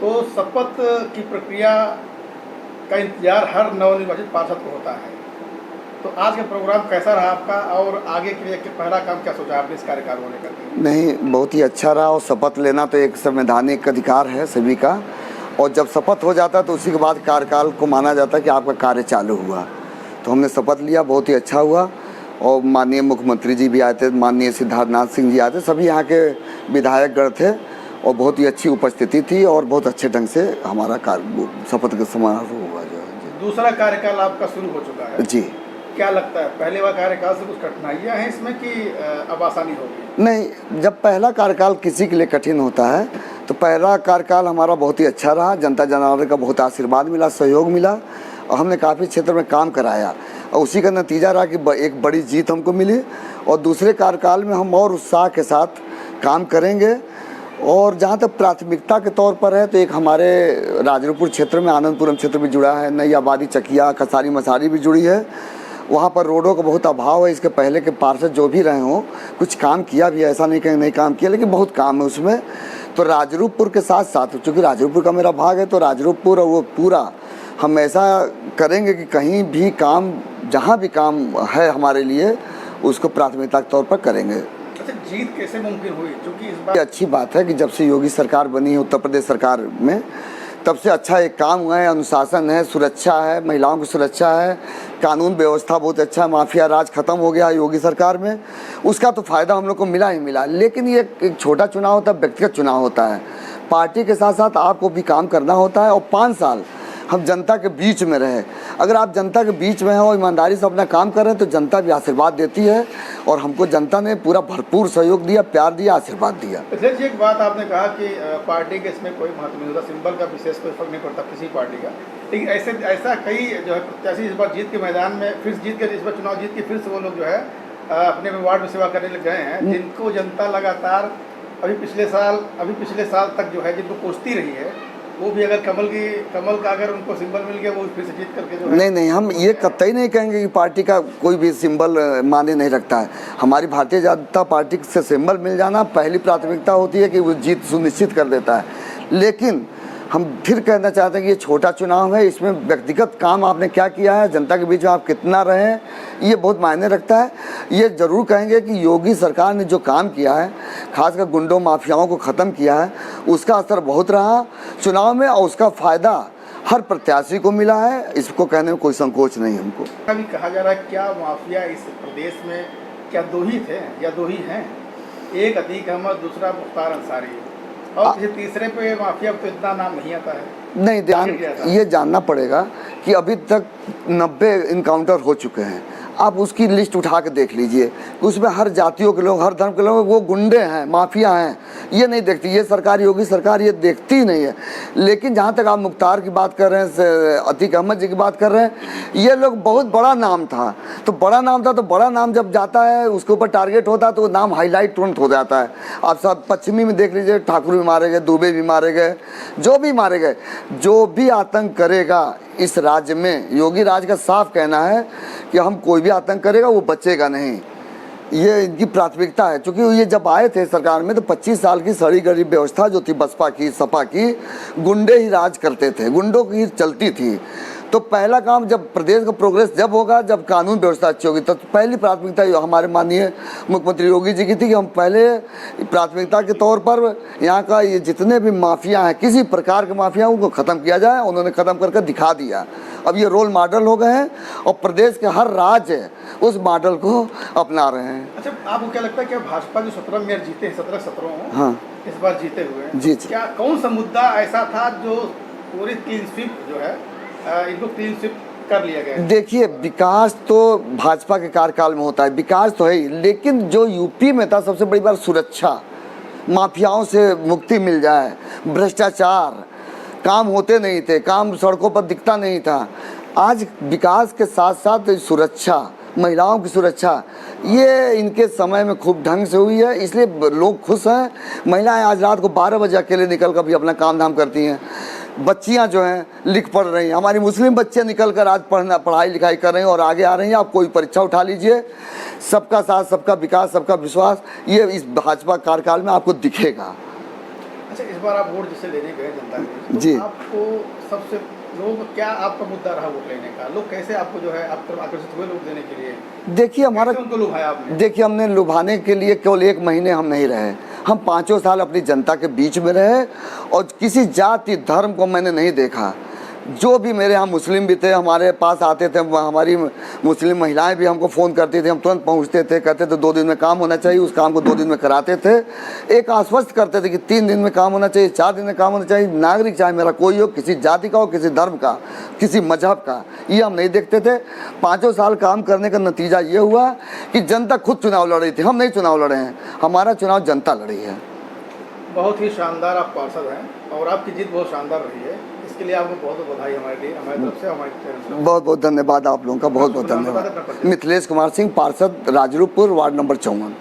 तो शपथ की प्रक्रिया का इंतजार हर नवनिर्वाचित पार्षद को होता है। तो आज का प्रोग्राम कैसा रहा आपका और आगे के लिए पहला काम क्या सोचा आपने इस कार्यकाल को लेकर? नहीं, बहुत ही अच्छा रहा। और शपथ लेना तो एक संवैधानिक अधिकार है सभी का, और जब शपथ हो जाता है तो उसी के बाद कार्यकाल को माना जाता है कि आपका कार्य चालू हुआ। तो हमने शपथ लिया, बहुत ही अच्छा हुआ। और माननीय मुख्यमंत्री जी भी आए थे, माननीय सिद्धार्थनाथ सिंह जी आए थे, सभी यहाँ के विधायकगण थे और बहुत ही अच्छी उपस्थिति थी और बहुत अच्छे ढंग से हमारा शपथ का समारोह हुआ जो है। दूसरा कार्यकाल आपका शुरू हो चुका है जी। क्या लगता है पहले वाला कार्यकाल से कुछ कठिनाइयाँ हैं इसमें कि अब आसानी होगी? नहीं, जब पहला कार्यकाल किसी के लिए कठिन होता है तो पहला कार्यकाल हमारा बहुत ही अच्छा रहा। जनता जनार्दन का बहुत आशीर्वाद मिला, सहयोग मिला और हमने काफ़ी क्षेत्र में काम कराया और उसी का नतीजा रहा कि एक बड़ी जीत हमको मिली। और दूसरे कार्यकाल में हम और उत्साह के साथ काम करेंगे। और जहाँ तक प्राथमिकता के तौर पर है तो एक हमारे राजरूपुर क्षेत्र में आनंदपुरम क्षेत्र भी जुड़ा है, नई आबादी चकिया कसारी मसारी भी जुड़ी है। वहाँ पर रोडों का बहुत अभाव है। इसके पहले के पार्षद जो भी रहे हों कुछ काम किया भी है, ऐसा नहीं कहीं नहीं काम किया, लेकिन बहुत काम है उसमें। तो राजरूपपुर के साथ साथ, चूँकि राजरूपपुर का मेरा भाग है, तो राजरूपपुर और वो पूरा हम ऐसा करेंगे कि कहीं भी काम, जहाँ भी काम है हमारे लिए, उसको प्राथमिकता के तौर पर करेंगे। अच्छा, जीत कैसे मुमकिन हुई? क्योंकि इस बार अच्छी बात है कि जब से योगी सरकार बनी है उत्तर प्रदेश सरकार में, तब से अच्छा एक काम हुआ है। अनुशासन है, सुरक्षा है, महिलाओं की सुरक्षा है, कानून व्यवस्था बहुत अच्छा है, माफिया राज खत्म हो गया योगी सरकार में। उसका तो फ़ायदा हम लोग को मिला ही मिला। लेकिन ये एक छोटा चुनाव होता है, व्यक्तिगत चुनाव होता है। पार्टी के साथ साथ आपको भी काम करना होता है। और 5 साल हम जनता के बीच में रहे। अगर आप जनता के बीच में हैं और ईमानदारी से अपना काम कर रहे हैं तो जनता भी आशीर्वाद देती है और हमको जनता ने पूरा भरपूर सहयोग दिया, प्यार दिया, आशीर्वाद दिया। अध्यक्ष जी, एक बात आपने कहा कि पार्टी के इसमें कोई महत्व नहीं होता, सिंबल का विशेष कोई फर्क नहीं पड़ता किसी पार्टी का। लेकिन ऐसा कई जो है प्रत्याशी इस बार जीत के मैदान में फिर जीत के, इस बार चुनाव जीत के फिर से वो लोग जो है अपने वार्ड में सेवा करने लग गए हैं, जिनको जनता लगातार अभी पिछले साल तक जो है जिनको कोसती रही है, वो भी अगर कमल का अगर उनको सिंबल मिल गया वो फिर से जीत करके जो है। नहीं, हम ये कतई नहीं कहेंगे कि पार्टी का कोई भी सिंबल माने नहीं रखता है। हमारी भारतीय जनता पार्टी से सिंबल मिल जाना पहली प्राथमिकता होती है कि वो जीत सुनिश्चित कर देता है। लेकिन हम फिर कहना चाहते हैं कि ये छोटा चुनाव है, इसमें व्यक्तिगत काम आपने क्या किया है, जनता के बीच में आप कितना रहे, ये बहुत मायने रखता है। ये ज़रूर कहेंगे कि योगी सरकार ने जो काम किया है, खासकर गुंडों माफियाओं को ख़त्म किया है, उसका असर बहुत रहा चुनाव में और उसका फ़ायदा हर प्रत्याशी को मिला है। इसको कहने में कोई संकोच नहीं हमको। अभी कहा जा रहा है क्या माफिया इस प्रदेश में क्या 2 ही थे या 2 ही हैं? एक अतीक अहमद, दूसरा मुख्तार अंसारी, और किसी तीसरे पे माफिया तो इतना नाम नहीं आता है। नहीं, ये जानना पड़ेगा कि अभी तक 90 इनकाउंटर हो चुके हैं। आप उसकी लिस्ट उठा के देख लीजिए, उसमें हर जातियों के लोग, हर धर्म के लोग, वो गुंडे हैं, माफिया हैं, ये नहीं देखती। ये सरकार, योगी सरकार ये देखती ही नहीं है। लेकिन जहाँ तक आप मुख्तार की बात कर रहे हैं, अतीक अहमद जी की बात कर रहे हैं, ये लोग बहुत बड़ा नाम था। तो बड़ा नाम जब जाता है उसके ऊपर टारगेट होता है तो वो नाम हाईलाइट तुरंत हो जाता है। आप सब पश्चिमी में देख लीजिए, ठाकुर भी मारे गए, दुबे भी मारे गए, जो भी मारे गए। जो भी आतंक करेगा इस राज्य में, योगी राज का साफ कहना है कि हम कोई भी आतंक करेगा वो बचेगा नहीं। ये इनकी प्राथमिकता है। क्योंकि ये जब आए थे सरकार में तो 25 साल की सड़ी गड़ी व्यवस्था जो थी बसपा की, सपा की, गुंडे ही राज करते थे, गुंडों की चलती थी। तो पहला काम जब प्रदेश का प्रोग्रेस जब होगा, जब कानून व्यवस्था अच्छी होगी, तो पहली प्राथमिकता हमारे माननीय मुख्यमंत्री योगी जी की थी कि हम पहले प्राथमिकता के तौर पर यहाँ का ये जितने भी माफिया हैं, किसी प्रकार के माफिया, उनको ख़त्म किया जाए। उन्होंने ख़त्म करके दिखा दिया। अब ये रोल मॉडल हो गए हैं और प्रदेश के हर राज्य उस मॉडल को अपना रहे हैं। अच्छा, आपको क्या लगता है कि भाजपा जो 17 मेयर जीते हैं, 17 हाँ, इस बार जीते हुए हैं, जी, क्या कौन सा मुद्दा ऐसा था जो पूरी क्लीन स्वीप जो है इनको क्लीन स्वीप कर लिया गया? देखिए, विकास तो भाजपा के कार्यकाल में होता है, विकास तो है ही, लेकिन जो यूपी में था सबसे बड़ी बात सुरक्षा, माफियाओं से मुक्ति मिल जाए, भ्रष्टाचार, काम होते नहीं थे, काम सड़कों पर दिखता नहीं था। आज विकास के साथ साथ सुरक्षा, महिलाओं की सुरक्षा, ये इनके समय में खूब ढंग से हुई है, इसलिए लोग खुश हैं। महिलाएं आज रात को 12 बजे अकेले निकल कर भी अपना काम धाम करती हैं। बच्चियां जो हैं लिख पढ़ रही हैं, हमारी मुस्लिम बच्चियां निकल कर आज पढ़ाई लिखाई कर रही हैं और आगे आ रही हैं। आप कोई परीक्षा उठा लीजिए, सबका साथ, सबका विकास, सबका विश्वास, ये इस भाजपा कार्यकाल में आपको दिखेगा। अच्छा, इस बार आप वोट जिसे लेने गए जनता के बीच, जी। तो आपको सबसे लोग क्या आपका मुद्दा रहा वोट लेने का? लोग कैसे आपको जो है आप तरफ आकर्षित हुए वोट देने के लिए? देखिए हमारा, कैसे उनको लुभाया आपने? देखिए हमने लुभाने के लिए केवल 1 महीने हम नहीं रहे, हम 5 साल अपनी जनता के बीच में रहे और किसी जाति धर्म को मैंने नहीं देखा। जो भी मेरे यहाँ मुस्लिम भी थे, हमारे पास आते थे, हमारी मुस्लिम महिलाएं भी हमको फ़ोन करती थी, हम तुरंत पहुँचते थे, कहते थे 2 दिन में काम होना चाहिए, उस काम को 2 दिन में कराते थे। एक आश्वस्त करते थे कि 3 दिन में काम होना चाहिए, 4 दिन में काम होना चाहिए। नागरिक चाहे मेरा कोई हो, किसी जाति का हो, किसी धर्म का, किसी मजहब का, ये हम नहीं देखते थे। 5 साल काम करने का नतीजा ये हुआ कि जनता खुद चुनाव लड़ रही थी, हम नहीं चुनाव लड़े हैं, हमारा चुनाव जनता लड़ी है। बहुत ही शानदार आप पार्षद हैं और आपकी जीत बहुत शानदार रही है। इसके लिए आपको बहुत बहुत बधाई हमारे लिए, हमारी तरफ से, हमारे चैनल से। बहुत बहुत धन्यवाद आप लोगों का, बहुत बहुत धन्यवाद। मिथिलेश कुमार सिंह, पार्षद राजरूपपुर, वार्ड नंबर 54।